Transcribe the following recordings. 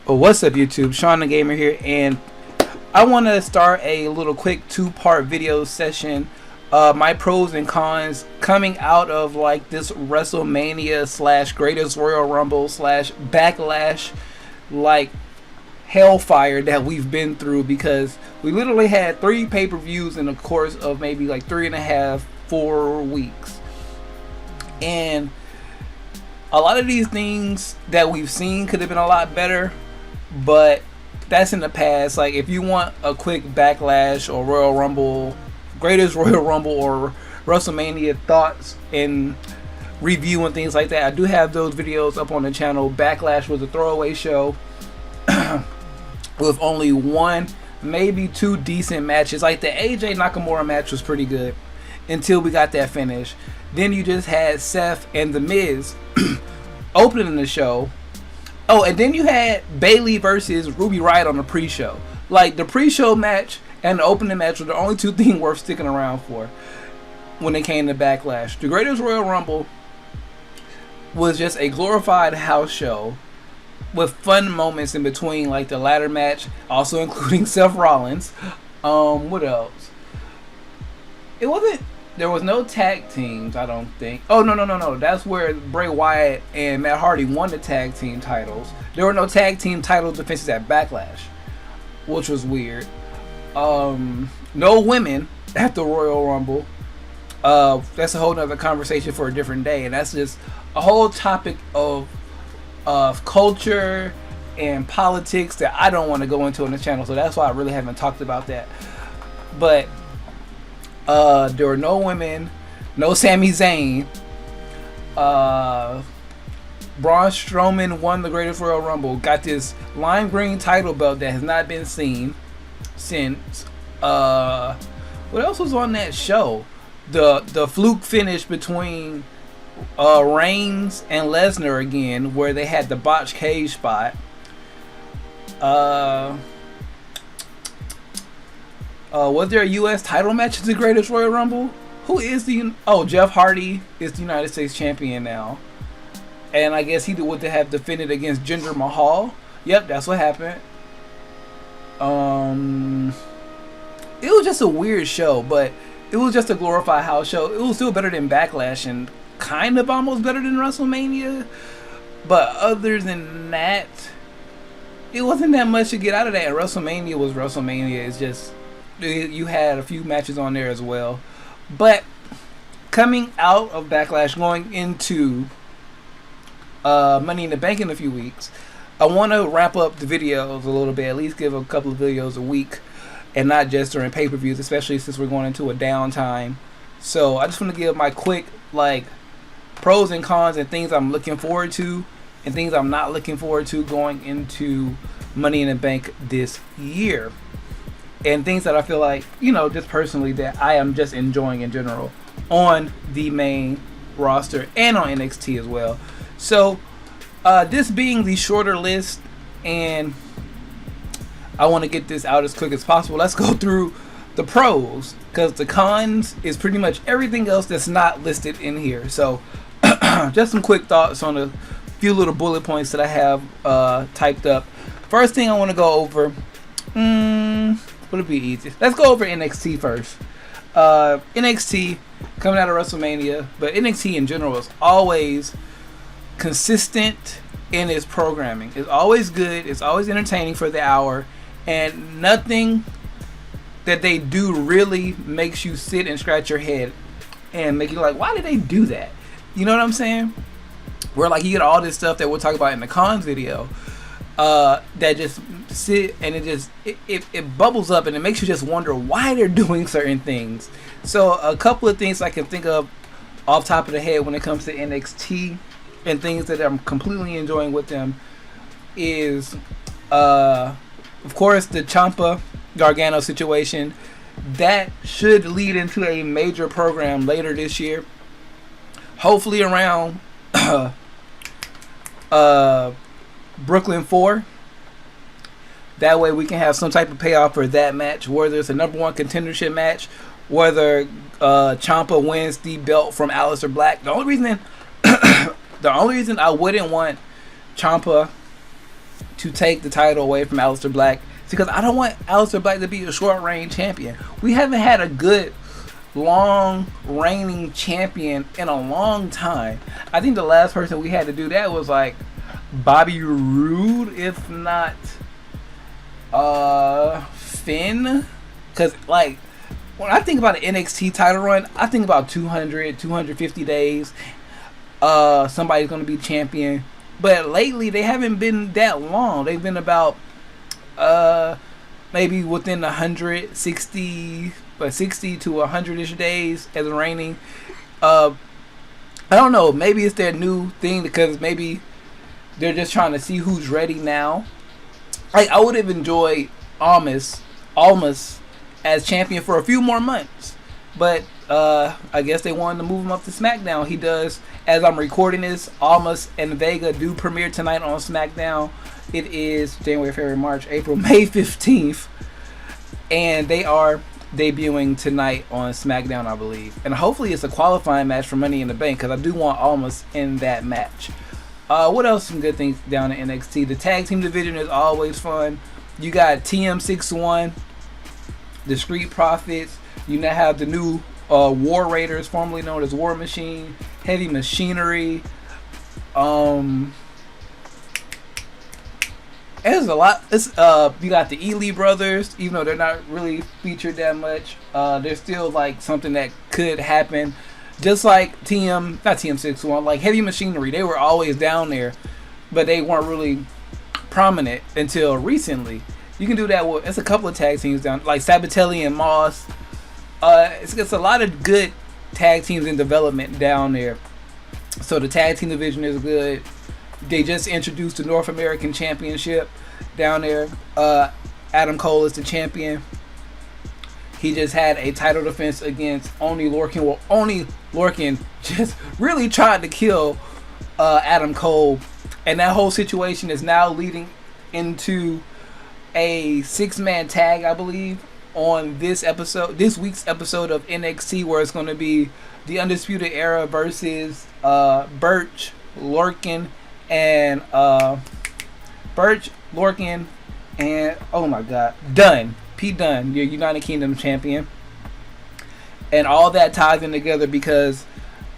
Well, what's up, YouTube? Shawn DaGamer here, and I want to start a little quick two-part video session. My pros and cons coming out of like this Wrestlemania / Greatest Royal Rumble / Backlash, like hellfire that we've been through, because we literally had 3 pay-per-views in the course of maybe like 3.5, 4 weeks, and a lot of these things that we've seen could have been a lot better. But that's in the past. Like, if you want a quick Backlash or Royal Rumble, Greatest Royal Rumble or WrestleMania thoughts and review and things like that, I do have those videos up on the channel. Backlash was a throwaway show with only 1, maybe 2 decent matches. Like the AJ Nakamura match was pretty good until we got that finish. Then you just had Seth and The Miz opening the show. Oh, and then you had Bayley versus Ruby Riott on the pre-show. Like, the pre-show match and the opening match were the only 2 things worth sticking around for when it came to Backlash. The Greatest Royal Rumble was just a glorified house show with fun moments in between, like the ladder match, also including Seth Rollins. What else? There was no tag teams, I don't think. Oh, no. That's where Bray Wyatt and Matt Hardy won the tag team titles. There were no tag team title defenses at Backlash, which was weird. No women at the Royal Rumble. That's a whole nother conversation for a different day. And that's just a whole topic of culture and politics that I don't want to go into on the channel. So that's why I really haven't talked about that. But there were no women, no Sami Zayn. Braun Strowman won the Greatest Royal Rumble, got this lime green title belt that has not been seen since. What else was on that show? The fluke finish between Reigns and Lesnar again, where they had the botched cage spot. Was there a U.S. title match at the Greatest Royal Rumble? Who is Jeff Hardy is the United States champion now. And I guess he would have defended against Jinder Mahal. Yep, that's what happened. It was just a weird show, but it was just a glorified house show. It was still better than Backlash and kind of almost better than WrestleMania. But other than that, it wasn't that much to get out of that. WrestleMania was WrestleMania. It's just, you had a few matches on there as well. But coming out of Backlash, going into Money in the Bank in a few weeks, I want to wrap up the videos a little bit, at least give a couple of videos a week and not just during pay-per-views, especially since we're going into a downtime. So I just want to give my quick like pros and cons and things I'm looking forward to and things I'm not looking forward to going into Money in the Bank this year. And things that I feel like, just personally, that I am just enjoying in general on the main roster and on NXT as well. So, this being the shorter list, and I want to get this out as quick as possible, let's go through the pros, because the cons is pretty much everything else that's not listed in here. So, just some quick thoughts on a few little bullet points that I have typed up. First thing I want to go over, would it be easy? Let's go over NXT first. NXT coming out of WrestleMania, but NXT in general is always consistent in its programming. It's always good. It's always entertaining for the hour, and nothing that they do really makes you sit and scratch your head and make you like, why did they do that? You know what I'm saying? Where like you get all this stuff that we'll talk about in the cons video. That just sit and it bubbles up and it makes you just wonder why they're doing certain things. So a couple of things I can think of off top of the head when it comes to NXT and things that I'm completely enjoying with them is of course the Ciampa Gargano situation. That should lead into a major program later this year, hopefully around Brooklyn 4. That way we can have some type of payoff for that match, whether it's a number 1 contendership match, whether Ciampa wins the belt from Aleister Black. The only reason I wouldn't want Ciampa to take the title away from Aleister Black. It's because I don't want Aleister Black to be a short reign champion. We haven't had a good long reigning champion in a long time. I think the last person we had to do that was like Bobby Roode, if not Finn. Because like when I think about an NXT title run, I think about 200, 250 days. Somebody's going to be champion. But lately, they haven't been that long. They've been about maybe within 160 to 100-ish days as reigning. I don't know. Maybe it's their new thing because maybe they're just trying to see who's ready now. I would have enjoyed Almas as champion for a few more months. But I guess they wanted to move him up to SmackDown. He does. As I'm recording this, Almas and Vega do premiere tonight on SmackDown. It is January, February, March, April, May 15th. And they are debuting tonight on SmackDown, I believe. And hopefully it's a qualifying match for Money in the Bank, because I do want Almas in that match. What else? Some good things down in NXT. The tag team division is always fun. You got TM61, the Street Profits. You now have the new War Raiders, formerly known as War Machine, Heavy Machinery. There's a lot. It's you got the Ely brothers, even though they're not really featured that much. They're still like something that could happen. Just like not TM61, like Heavy Machinery, they were always down there, but they weren't really prominent until recently. You can do that with, it's a couple of tag teams down, like Sabatelli and Moss. It's a lot of good tag teams in development down there. So the tag team division is good. They just introduced the North American Championship down there. Adam Cole is the champion. He just had a title defense against Oney Lorcan. Well, Oney Lorcan just really tried to kill Adam Cole. And that whole situation is now leading into a 6-man tag, I believe, on this week's episode of NXT, where it's going to be the Undisputed Era versus Burch, Lorcan, and oh my god, Dunn. Pete Dunne, your United Kingdom champion. And all that ties in together because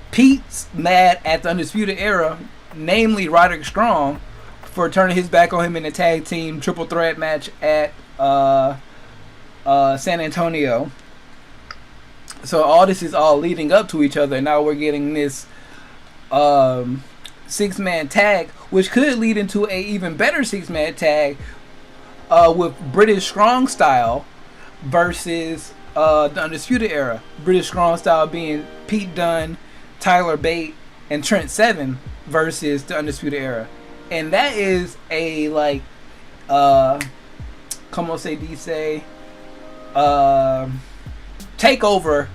Pete's mad at the Undisputed Era, namely Roderick Strong, for turning his back on him in the tag team triple threat match at San Antonio. So all this is all leading up to each other, and now we're getting this 6-man tag, which could lead into a even better 6-man tag with British Strong Style versus the Undisputed Era. British Strong Style being Pete Dunne, Tyler Bate, and Trent Seven versus the Undisputed Era. And that is a like como se dice takeover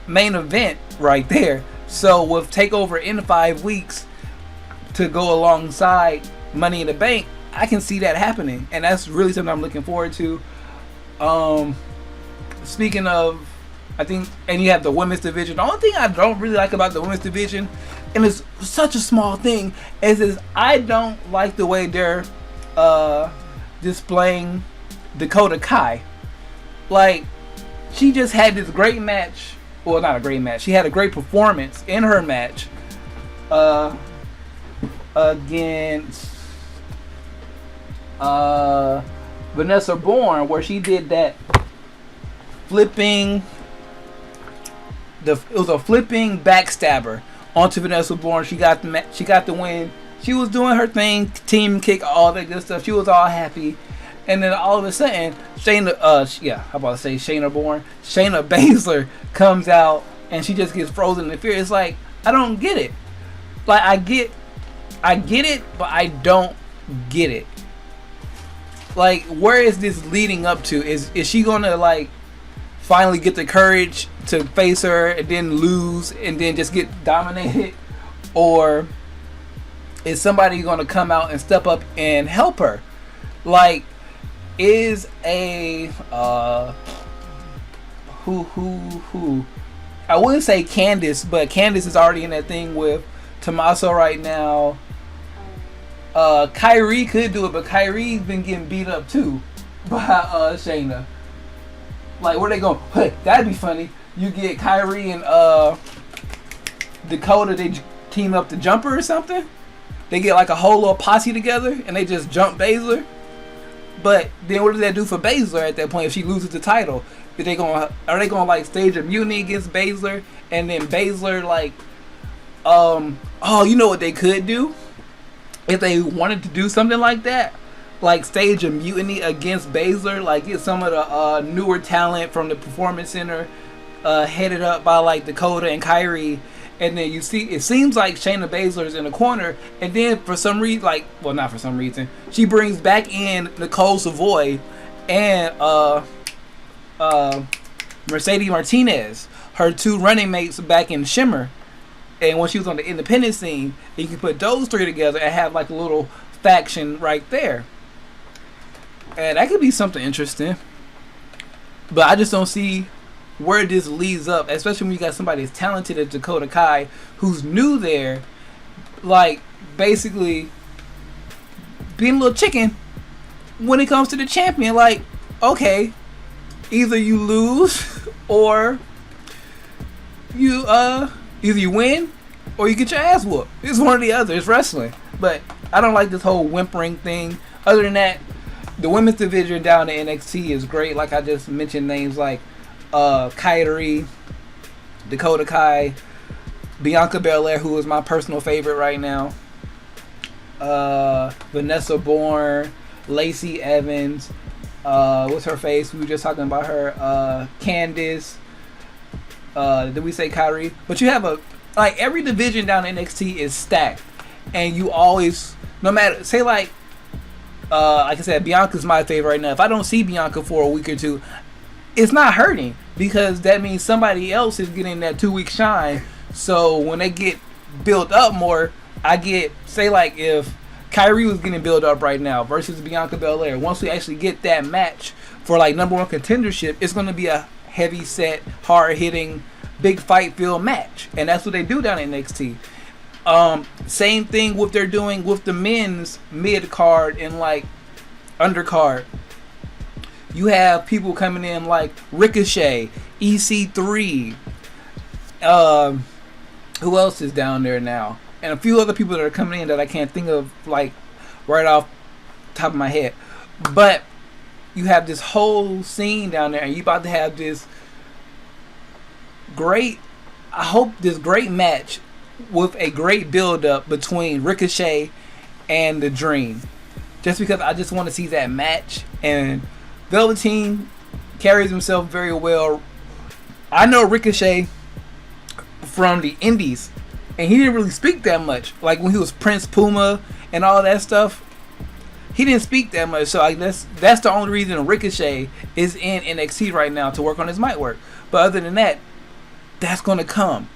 main event right there. So with takeover in 5 weeks to go alongside Money in the Bank, I can see that happening, and that's really something I'm looking forward to. Speaking of, I think, and you have the women's division. The only thing I don't really like about the women's division, and it's such a small thing, is I don't like the way they're displaying Dakota Kai. Like, she just had this great match. Well, not a great match. She had a great performance in her match against Vanessa Bourne, where she did that flipping. It was a flipping backstabber onto Vanessa Bourne. She got the win. She was doing her thing, team kick, all that good stuff. She was all happy, and then all of a sudden, Shayna Baszler comes out, and she just gets frozen in fear. It's like, I don't get it. Like, I get it, but I don't get it. Like, where is this leading up to? Is she gonna like finally get the courage to face her and then lose and then just get dominated, or is somebody gonna come out and step up and help her? Like, is a who? I wouldn't say Candice, but Candice is already in that thing with Tommaso right now. Kyrie could do it, but Kyrie's been getting beat up too by Shayna. Like, where they going? Hey, that'd be funny. You get Kyrie and Dakota, they team up to Jumper or something. They get like a whole little posse together and they just jump Baszler. But then what does that do for Baszler at that point if she loses the title? Are they gonna like stage a mutiny against Baszler, and then Baszler like you know what they could do if they wanted to do something like that, like stage a mutiny against Baszler, like get some of the newer talent from the Performance Center headed up by like Dakota and Kyrie, and then you see it seems like Shayna Baszler's in the corner, and then for some reason, like, well, not for some reason, she brings back in Nicole Savoy and Mercedes Martinez, her two running mates back in Shimmer. And when she was on the independent scene, you can put those three together and have like a little faction right there. And that could be something interesting. But I just don't see where this leads up, especially when you got somebody as talented as Dakota Kai, who's new there, like basically being a little chicken when it comes to the champion. Like, okay, either you lose or you win or you get your ass whooped. It's one or the other. It's wrestling. But I don't like this whole whimpering thing. Other than that, the women's division down in NXT is great. Like I just mentioned, names like Kairi, Dakota Kai, Bianca Belair, who is my personal favorite right now, Vanessa Bourne, Lacey Evans, what's her face? We were just talking about her, Candice. Did we say Kyrie? But you have every division down in NXT is stacked, and you always, no matter, say like I said, Bianca's my favorite right now. If I don't see Bianca for a week or two, it's not hurting, because that means somebody else is getting that 2-week shine. So when they get built up more, I get, say like if Kyrie was getting built up right now versus Bianca Belair, once we actually get that match for like number one contendership, it's going to be a heavy set, hard hitting, big fight filled match, and that's what they do down in NXT. Same thing what they're doing with the men's mid card and like undercard. You have people coming in like Ricochet, EC3, who else is down there now, and a few other people that are coming in that I can't think of like right off the top of my head. But you have this whole scene down there, and you about to have this great, I hope this great match with a great build up between Ricochet and the Dream, just because I just want to see that match. And Velveteen carries himself very well. I know Ricochet from the indies, and he didn't really speak that much. Like when he was Prince Puma and all that stuff, he didn't speak that much. So I guess that's the only reason Ricochet is in NXT right now, to work on his mic work. But other than that, that's gonna come.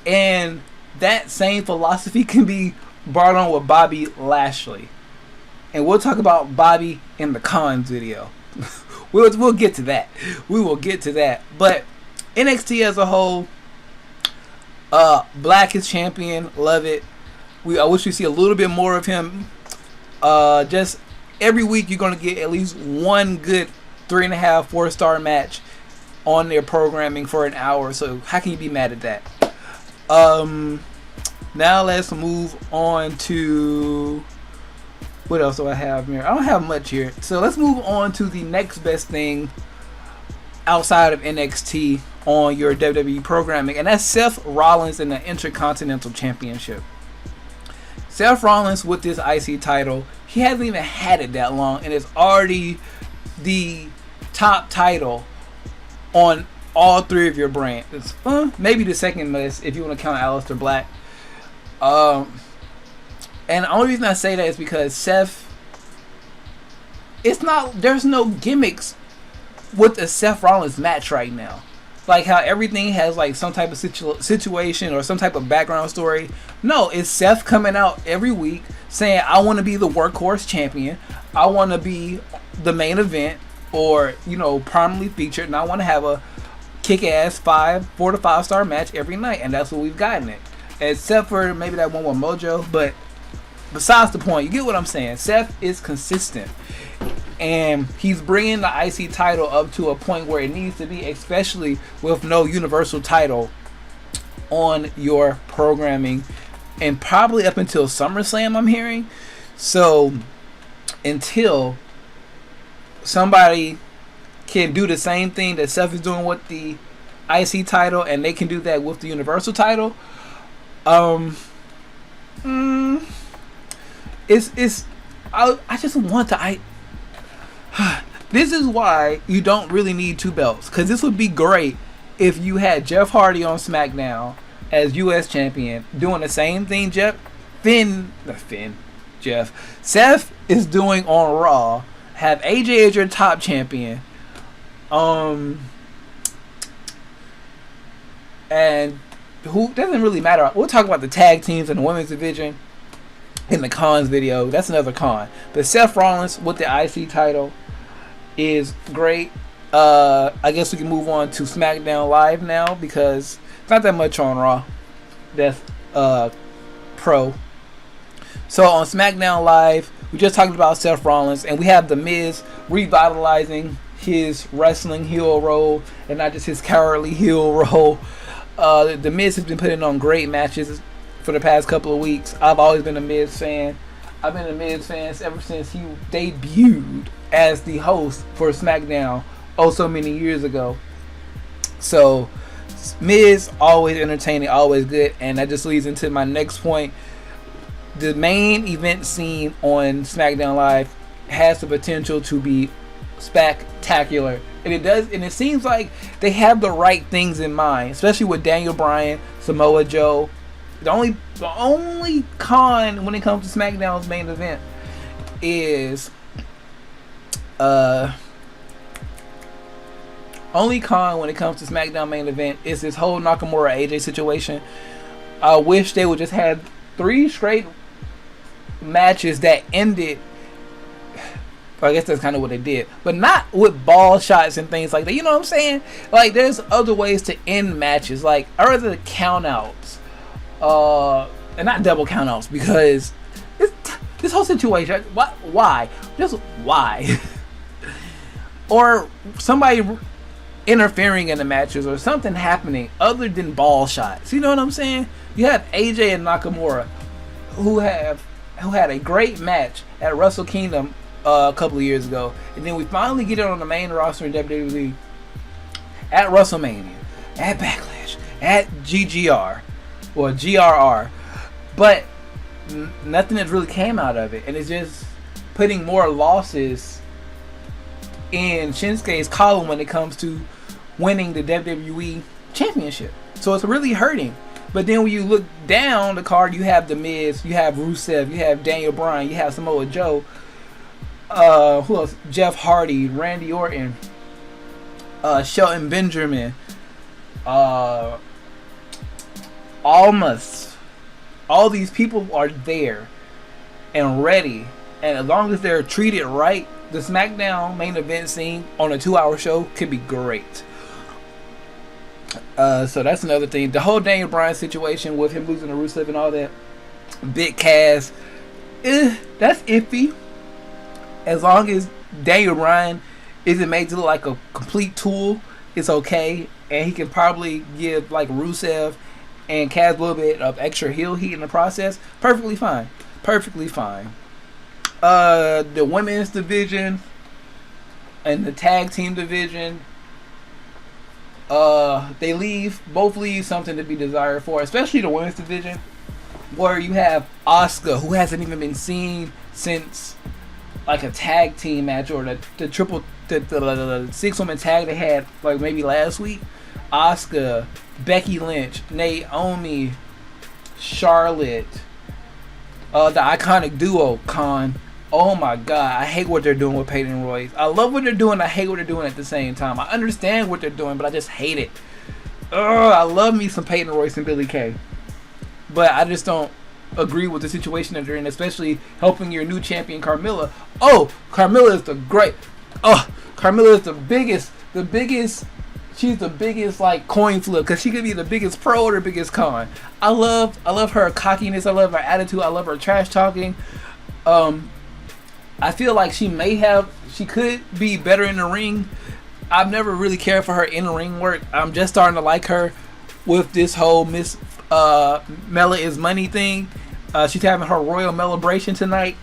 And that same philosophy can be brought on with Bobby Lashley. And we'll talk about Bobby in the cons video. We'll get to that. We will get to that. But NXT as a whole, Black is champion. Love it. I wish we see a little bit more of him. Just every week you're going to get at least one good 3.5, 4-star match on their programming for an hour. So how can you be mad at that? Now let's move on to, what else do I have here? I don't have much here. So let's move on to the next best thing outside of NXT on your WWE programming, and that's Seth Rollins and the Intercontinental Championship. Seth Rollins with this IC title, he hasn't even had it that long, and it's already the top title on all three of your brands. Maybe the second most if you want to count Aleister Black. And the only reason I say that is because Seth, there's no gimmicks with a Seth Rollins match right now. Like how everything has like some type of situation or some type of background story. No, it's Seth coming out every week saying, I want to be the workhorse champion. I want to be the main event, or, prominently featured, and I want to have a kick-ass 4 to 5 star match every night, and that's what we've gotten it. except for maybe that one with Mojo. But besides the point, you get what I'm saying. Seth is consistent, and he's bringing the IC title up to a point where it needs to be, especially with no universal title on your programming, and probably up until SummerSlam, I'm hearing. So until somebody can do the same thing that Seth is doing with the IC title, and they can do that with the universal title, it's I just want to this is why you don't really need two belts, because this would be great if you had Jeff Hardy on SmackDown as US champion doing the same thing Seth is doing on Raw. Have AJ as your top champion, and who doesn't really matter. We'll talk about the tag teams and the women's division in the cons video. That's another con. But Seth Rollins with the IC title is great. I guess we can move on to SmackDown Live now, because it's not that much on Raw. That's pro. So on SmackDown Live, we just talked about Seth Rollins, and we have The Miz revitalizing his wrestling heel role, and not just his cowardly heel role. The Miz has been putting on great matches for the past couple of weeks. I've always been a Miz fan. I've been a Miz fan ever since he debuted as the host for SmackDown so many years ago. So Miz, always entertaining, always good. And that just leads into my next point. The main event scene on SmackDown Live has the potential to be spectacular, and it does. And it seems like they have the right things in mind, especially with Daniel Bryan, Samoa Joe. The only con when it comes to SmackDown's main event is this whole Nakamura AJ situation. I wish they would just have 3 straight matches that ended. I guess that's kind of what they did, but not with ball shots and things like that. You know what I'm saying? Like, there's other ways to end matches. Like, I'd rather the countouts, and not double countouts, because this whole situation. Why? Just why? Or somebody interfering in the matches, or something happening other than ball shots. You know what I'm saying? You have AJ and Nakamura, who had a great match at Wrestle Kingdom a couple of years ago, and then we finally get it on the main roster in WWE at WrestleMania, at Backlash, at GGR or GRR, but nothing has really came out of it, and it's just putting more losses in Shinsuke's column when it comes to winning the WWE Championship. So it's really hurting. But then when you look down the card, you have The Miz, you have Rusev, you have Daniel Bryan, you have Samoa Joe, who else? Jeff Hardy, Randy Orton, Shelton Benjamin, Almas. All these people are there and ready, and as long as they're treated right, the SmackDown main event scene on a 2-hour show could be great. So that's another thing. The whole Daniel Bryan situation with him losing to Rusev and all that, Big Cass, that's iffy. As long as Daniel Bryan isn't made to look like a complete tool, it's okay. And he can probably give like Rusev and Cass a little bit of extra heel heat in the process. Perfectly fine. Perfectly fine. The women's division and the tag team division, both leave something to be desired for, especially the women's division, where you have Asuka, who hasn't even been seen since like a tag team match, or the 6-woman tag they had like maybe last week. Asuka, Becky Lynch, Naomi, Charlotte, the iconic duo, Khan. Oh my god, I hate what they're doing with Peyton Royce. I love what they're doing, I hate what they're doing at the same time. I understand what they're doing, but I just hate it. I love me some Peyton Royce and Billie Kay, but I just don't agree with the situation that they're in, especially helping your new champion Carmella. Carmella is the biggest she's the biggest like coin flip because she could be the biggest pro or the biggest con. I love her cockiness. I love her attitude. I love her trash talking. I feel like she could be better in the ring. I've never really cared for her in the ring work. I'm just starting to like her with this whole Miss Mela is Money thing. She's having her royal celebration tonight.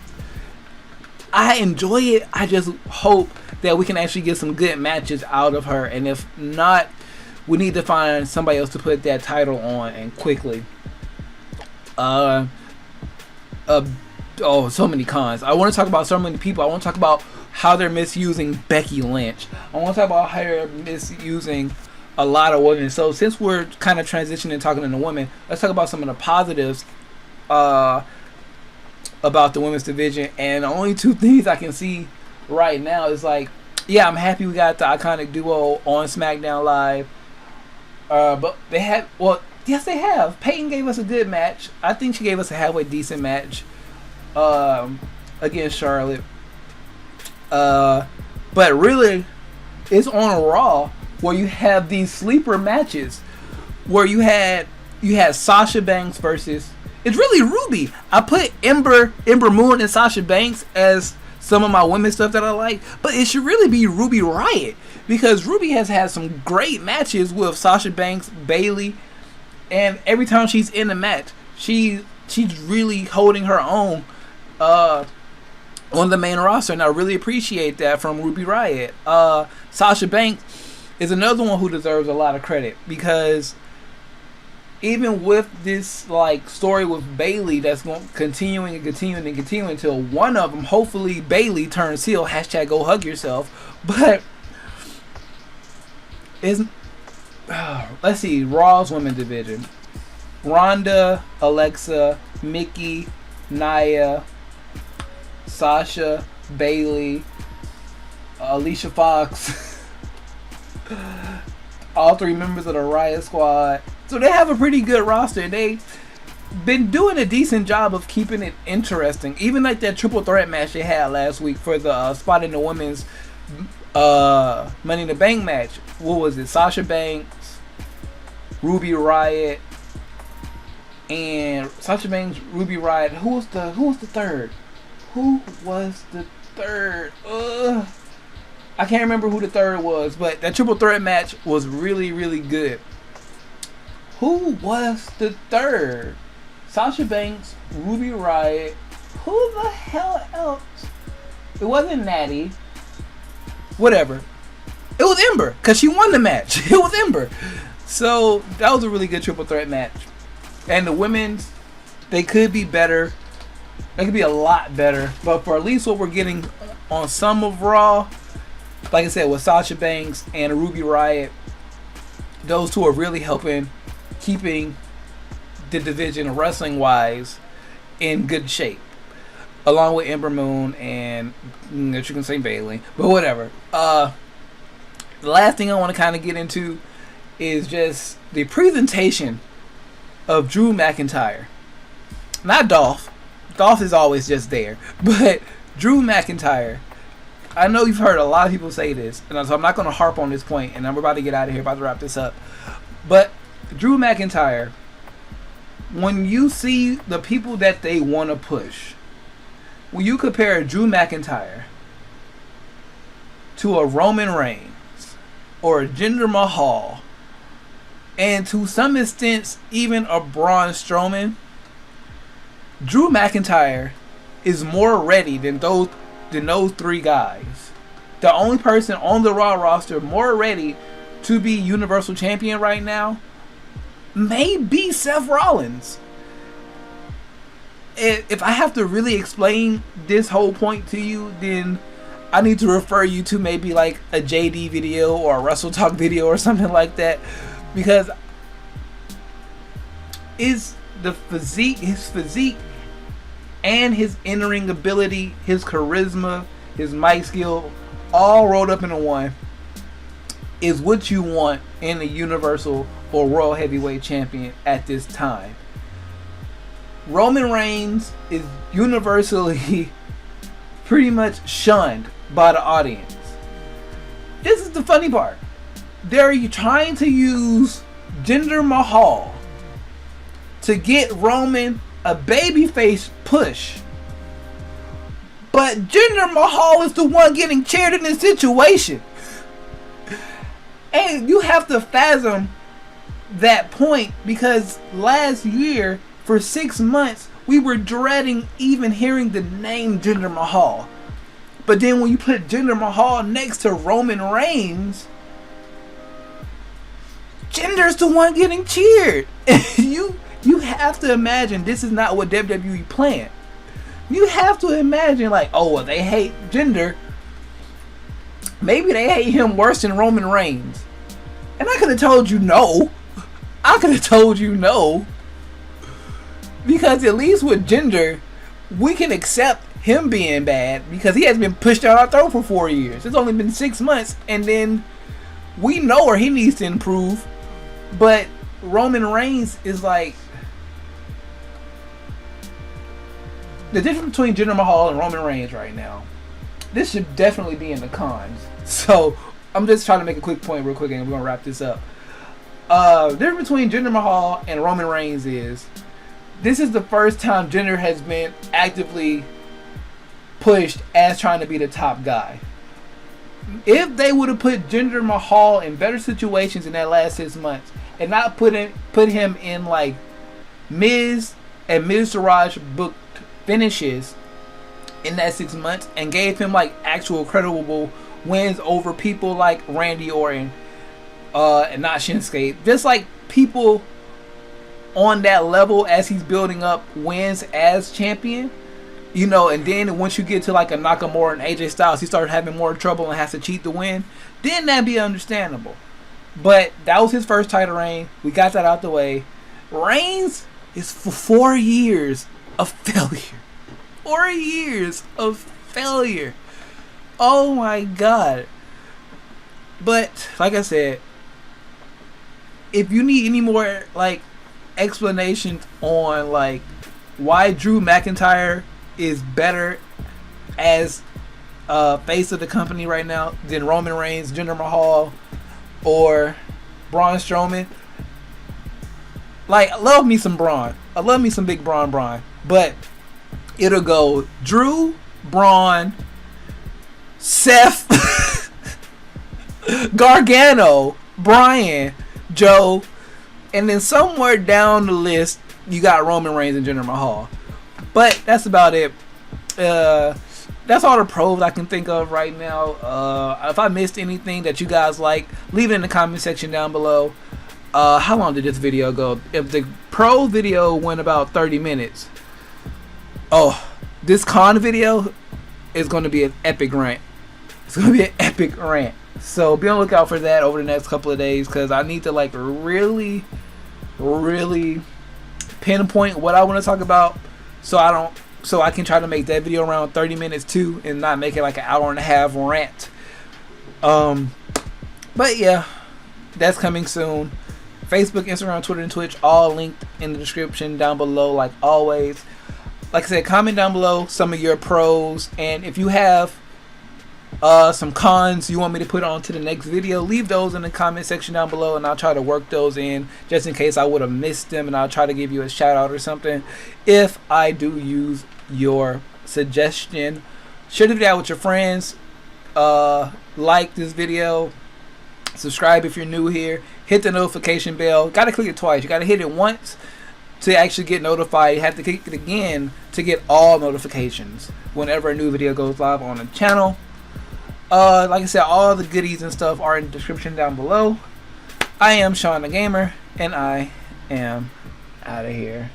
I enjoy it. I just hope that we can actually get some good matches out of her, and if not, we need to find somebody else to put that title on, and quickly. So many cons. I want to talk about so many people. I want to talk about how they're misusing Becky Lynch. I want to talk about how they're misusing a lot of women. So since we're kind of transitioning talking to the women, let's talk about some of the positives about the women's division. And the only two things I can see right now is like, yeah, I'm happy we got the iconic duo on SmackDown Live. But they have, well, yes, they have. Peyton gave us a good match. I think she gave us a halfway decent match against Charlotte. But really, it's on Raw where you have these sleeper matches where you had Sasha Banks versus, it's really Ruby. I put Ember Moon and Sasha Banks as some of my women's stuff that I like, but it should really be Ruby Riott because Ruby has had some great matches with Sasha Banks, Bayley, and every time she's in the match, she's really holding her own on the main roster, and I really appreciate that from Ruby Riott. Sasha Banks is another one who deserves a lot of credit because even with this like story with Bayley that's going continuing until one of them, hopefully Bayley turns heel. # go hug yourself. But let's see, Raw's women's division: Ronda, Alexa, Mickey, Nia, Sasha, Bayley, Alicia Fox, all three members of the Riot Squad. So they have a pretty good roster. They've been doing a decent job of keeping it interesting. Even like that triple threat match they had last week for the spot in the women's Money in the Bank match. What was it? Sasha Banks, Ruby Riott, and Sasha Banks, Ruby Riott. Who was the third? Who was the third? I can't remember who the third was, but that triple threat match was really, really good. Who was the third? Sasha Banks, Ruby Riott. Who the hell else? It wasn't Natty. Whatever. It was Ember, because she won the match. It was Ember. So that was a really good triple threat match. And the women's, they could be better. They could be a lot better. But for at least what we're getting on some of Raw, like I said, with Sasha Banks and Ruby Riott, those two are really helping keeping the division wrestling wise in good shape, along with Ember Moon and you can say Bayley, but whatever. The last thing I want to kind of get into is just the presentation of Drew McIntyre. Not Dolph. Dolph is always just there, but Drew McIntyre. I know you've heard a lot of people say this, and so I'm not going to harp on this point, and I'm about to get out of here, about to wrap this up. But Drew McIntyre, when you see the people that they want to push, when you compare Drew McIntyre to a Roman Reigns or a Jinder Mahal, and to some extent even a Braun Strowman, Drew McIntyre is more ready than those three guys. The only person on the Raw roster more ready to be Universal Champion right now may be Seth Rollins. If I have to really explain this whole point to you, then I need to refer you to maybe like a JD video or a Wrestle Talk video or something like that, because his physique and his in-ring ability, his charisma, his mic skill, all rolled up into one, is what you want in a Universal or World Heavyweight Champion at this time. Roman Reigns is universally pretty much shunned by the audience. This is the funny part. they're trying to use Jinder Mahal to get Roman a babyface push. But Jinder Mahal is the one getting cheered in this situation. And you have to fathom that point, because last year, for 6 months, we were dreading even hearing the name Jinder Mahal. But then when you put Jinder Mahal next to Roman Reigns, Jinder's the one getting cheered. You have to imagine this is not what WWE planned. You have to imagine, like, oh, well, they hate Jinder. Maybe they hate him worse than Roman Reigns. And I could have told you no. I could have told you no. Because at least with Jinder, we can accept him being bad because he has been pushed down our throat for 4 years. It's only been 6 months, and then we know where he needs to improve. But Roman Reigns is like, the difference between Jinder Mahal and Roman Reigns right now, this should definitely be in the cons. So I'm just trying to make a quick point real quick, and we're gonna wrap this up. The difference between Jinder Mahal and Roman Reigns is, this is the first time Jinder has been actively pushed as trying to be the top guy. If they would have put Jinder Mahal in better situations in that last 6 months, and not put him in like Miz and Miz Taraj booked finishes in that 6 months, and gave him like actual credible wins over people like Randy Orton, and not Shinsuke, just like people on that level as he's building up wins as champion, you know. And then once you get to like a Nakamura and AJ Styles, he started having more trouble and has to cheat to win, then that'd be understandable. But that was his first title reign. We got that out the way. Reigns is for 4 years of failure. 4 years of failure. Oh my God. But like I said, if you need any more like explanations on like why Drew McIntyre is better as face of the company right now than Roman Reigns, Jinder Mahal, or Braun Strowman, like, I love me some Braun. I love me some big Braun. But it'll go Drew, Braun, Seth, Gargano, Bryan, Joe, and then somewhere down the list you got Roman Reigns and Jinder Mahal. But that's about it. That's all the pros I can think of right now. If I missed anything that you guys like, leave it in the comment section down below. How long did this video go? If the pro video went about 30 minutes, oh, this con video is going to be an epic rant. It's going to be an epic rant. So be on the lookout for that over the next couple of days, because I need to like really pinpoint what I want to talk about, so I can try to make that video around 30 minutes too, and not make it like an hour and a half rant. But yeah, that's coming soon. Facebook, Instagram, Twitter, and Twitch, all linked in the description down below, like always. Like I said, comment down below some of your pros, and if you have some cons you want me to put on to the next video, leave those in the comment section down below, and I'll try to work those in just in case I would have missed them, and I'll try to give you a shout out or something if I do use your suggestion. Share the video out with your friends. Like this video, subscribe if you're new here, hit the notification bell. Gotta click it twice. You gotta hit it once to actually get notified. You have to click it again to get all notifications whenever a new video goes live on the channel. Like I said, all the goodies and stuff are in the description down below. I am Shawn DaGamer, and I am out of here.